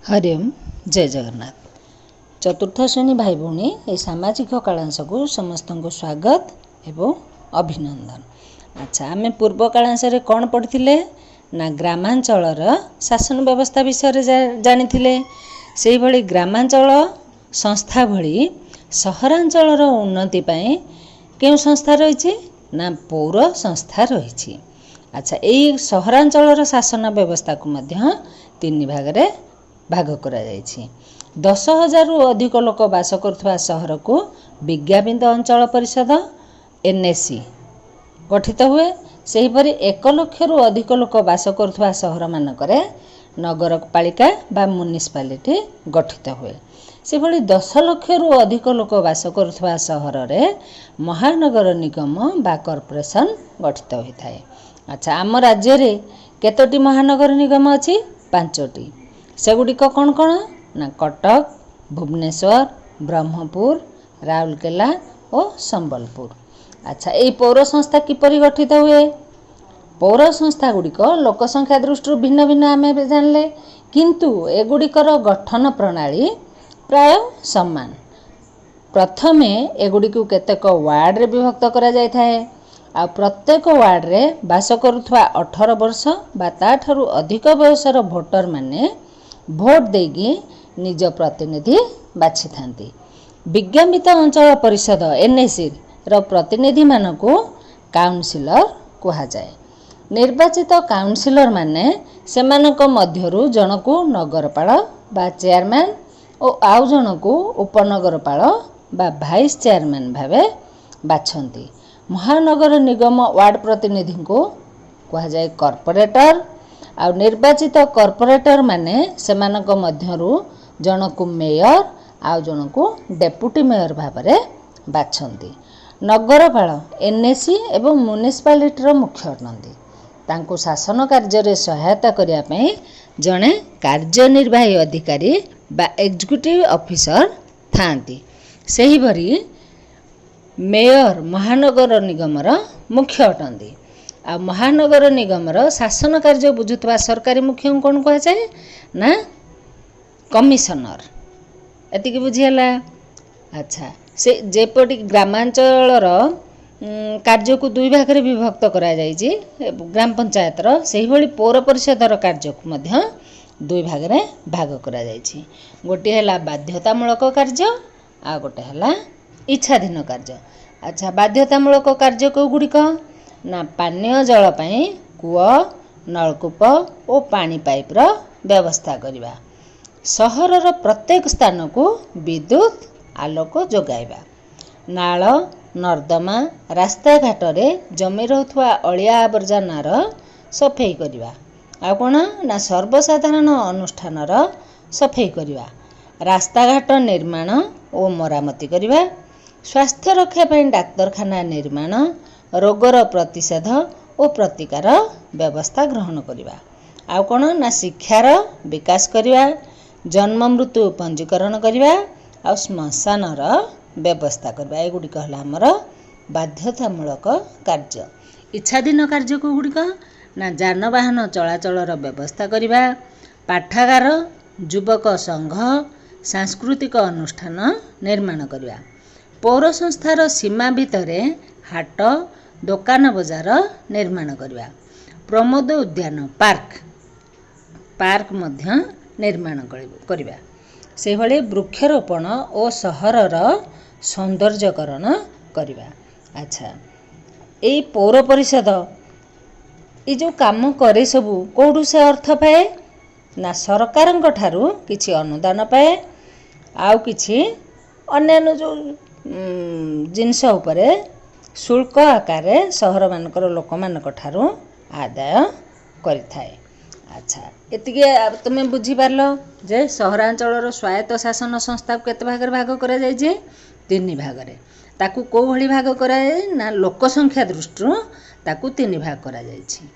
हरिओम जय जगन्नाथ। चतुर्थ श्रेणी भाई भौणी ये सामाजिक कलांश को समस्त को स्वागत एवं अभिनंदन। अच्छा, आम पूर्व कलांश कौन पढ़ी ना ग्रामांचल शासन व्यवस्था विषय जानी से भली ग्रामांचल संस्था भली सहरांचल उन्नति पाई क्यों संस्था रही ना पौर संस्था रही। अच्छा, यही सहरांचल शासन व्यवस्था को मध्य तीन भाग करा जायछि। 10,000 रु अधिक लोक बास करुवा सहर को विज्ञापित अंचल परिषद एनएसी गठित हुए। सेहीपरि 1 लाख रु अधिक लोक बास करुवा सहर मानकरे नगरपालिका बा म्युनिसिपालिटी गठित हुए। से भली 10 लाख रु अधिक लोक बास करुवा सहर रे महानगर निगम बा कॉर्पोरेशन गठित होता है। अच्छा, आम राज्य रे केतोटी महानगर निगम अच्छी? 5टी। सेगुड़िक कौन कौन ना कटक, भुवनेश्वर, ब्रह्मपुर, राउरकेला और संबलपुर। अच्छा, यही पौर संस्था किपरि गठित हुए? पौर संस्था गुड़िक लोक संख्या दृष्टि भिन्न भिन्न आम जानले, किंतु एगुड़िकर गठन प्रणाली प्राय समान। प्रथमे एगुड़िक केतेक वार्ड रे विभक्त करा जाय थाए। आ प्रत्येक वार्ड रे बास करुवा 18 वर्ष बा ताठारु अधिक बयसर भोटर माने भोट देगी निज प्रतिनिधि बाछि थांती। विज्ञापित अंचल परिषद एनएसी रो प्रतिनिधि मानकु काउंसिलर कहा जाए। निर्वाचित काउंसिलर माने सेमानक मध्यरु जनकु नगरपाल बा चेयरमैन और आउ जनकु उपनगरपाल बा भाइस चेयरमैन भावे बाछंती। महानगर निगम वार्ड प्रतिनिधि को कहा जाए कॉर्पोरेटर। आ निर्वाचित कॉर्पोरेटर माने सेमानक मध्यरु जनकु मेयर आउ जनकु डेप्यूटी मेयर भावरे बाछंती। नगरपाल एनएसी एवं म्युनिसिपालिटी मुख्य अटंती। तांको शासन कार्य रे सहायता करिया पई जणे कार्यनिर्वाही अधिकारी बा एग्जीक्यूटिव ऑफिसर थांती। सेही भरी मेयर महानगर निगमर मुख्य अटंती। आ महानगर निगमर शासन कार्य बुझुवा सरकारी मुख्य कौन कह जाए ना कमिशनर। एतिकी बुझीगला। अच्छा, से जेपटी ग्रामांचल कार्य को 2 भाग रे विभक्त करा जायछि ग्राम पंचायतर, सेही भली पौर परिषदर कार्य को मध्य 2 भाग रे भाग करा जायछि। गोटे हला बाध्यतामूलक कार्य आ गोटे हला इच्छाधीन कार्य। अच्छा, बाध्यतामूलक कार्य को गुड़िक ना पानीय जल पाई कूଅ, नलकूप और पानी पाइप रो व्यवस्था करिबा। सहरर प्रत्येक स्थान को विद्युत आलोक जोगाइबा। नाल नर्दमा रास्ता घाट रे जमी रहउथवा अलिया आवर्जनार सफाई करिबा। आ कोन ना सर्वसाधारण अनुष्ठान रो सफाई करिबा। रास्ता घाट निर्माण और मरामती करिबा। स्वास्थ्य रक्षा पई डाक्तरखाना निर्माण, रोगर प्रतिषेध और प्रतिकार व्यवस्था ग्रहण करिबा। आ कोन ना शिक्षार विकास करिबा, जन्म मृत्यु पंजीकरण करिबा आ श्मशानर व्यवस्था करिबा। एगुडी कहला हमर बाध्यतामूलक कार्य। इच्छाधीन कार्य को गुडिक ना जानवाहन चलाचलर व्यवस्था करिबा, पाठागार, युवक संघ, सांस्कृतिक अनुष्ठान निर्माण करिबा। पौर संस्थार सीमा भितरे हाट दुकान बजार निर्माण करिबा। प्रमोद उद्यान पार्क मध्य निर्माण करिबा। से भली वृक्षरोपण और सहरर सौंदर्यकरण करिबा। अच्छा, एई पौर परिषद ए जो काम करे सबू कोडू से अर्थ पाए ना सरकारंक ठारू किछि अनुदान पाए, आउ किछि अन्य जो जिनस उपरे शुल्क आकार सहर मानकर लोक मानक ठारू आदाय करिथाए। अच्छा, एतिके तुम बुझी पारलो जे सहरांचल स्वायत्त शासन संस्था केते भाग भाग करा जाय जे 3 भाग रे। ताकू को भली भाग करा जाय ना लोक संख्या दृष्टि ताकू 3 भाग करा जायछि।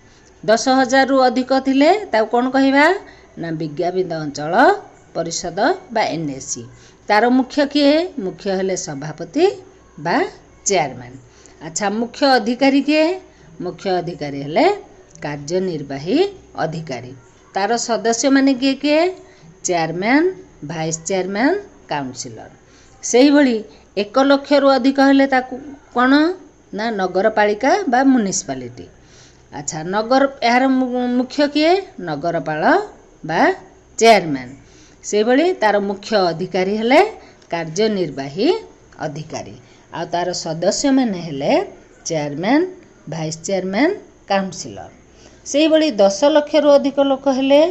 10,000 रु अधिक थिले ताकू कोन कहिबा ना विज्ञापित अंचल परिषद बा एनएसी। तार मुख्य किए? मुख्य हेले सभापति बा चेयरमैन। अच्छा, मुख्य अधिकारी किए? मुख्य अधिकारी हेले कार्यनिर्वाही अधिकारी। तार सदस्य माने किए किए? Chairman, vice chairman, councillor. ସେହିଭଳି 1 ଲକ୍ଷରୁ ଅଧିକ ହେଲେ ତାକୁ କ'ଣ ନା ନଗରପାଳିକା ବା ମ୍ୟୁନିସିପାଲିଟି। ଆଚ୍ଛା, ଏହାର ମୁଖ୍ୟ କିଏ? ନଗରପାଳ ବା ଚେୟାରମ୍ୟାନ୍। ସେହିଭଳି ତା'ର ମୁଖ୍ୟ ଅଧିକାରୀ ହେଲେ କାର୍ଯ୍ୟନିର୍ବାହୀ ଅଧିକାରୀ, ଆଉ ତା'ର ସଦସ୍ୟମାନେ ହେଲେ ଚେୟାରମ୍ୟାନ୍, ଭାଇସ୍ ଚେୟାରମ୍ୟାନ୍, କାଉନସିଲର। ସେହିଭଳି 10 ଲକ୍ଷରୁ ଅଧିକ ଲୋକ ହେଲେ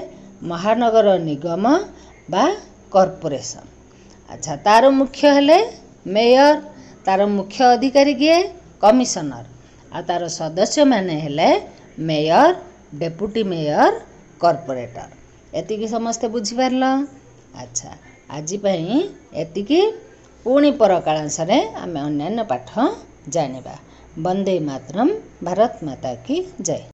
ମହାନଗର ନିଗମ ବା କର୍ପୋରେସନ୍। ଆଚ୍ଛା, ତା'ର ମୁଖ୍ୟ ହେଲେ ମେୟର, ତା'ର ମୁଖ୍ୟ ଅଧିକାରୀ କିଏ? କମିଶନର, ଆଉ ତା'ର ସଦସ୍ୟମାନେ ହେଲେ ମେୟର, ଡେପୁଟି ମେୟର, କର୍ପୋରେଟର। ଏତିକି ସମସ୍ତେ ବୁଝିପାରିଲ? ଆଚ୍ଛା, ଆଜି ପାଇଁ ଏତିକି। ପୁଣି ପର କାଳାଂଶରେ ଆମେ ଅନ୍ୟାନ୍ୟ ପାଠ ଜାଣିବା। ବନ୍ଦେ ମାତରମ୍। ଭାରତ ମାତା କି ଜୟ।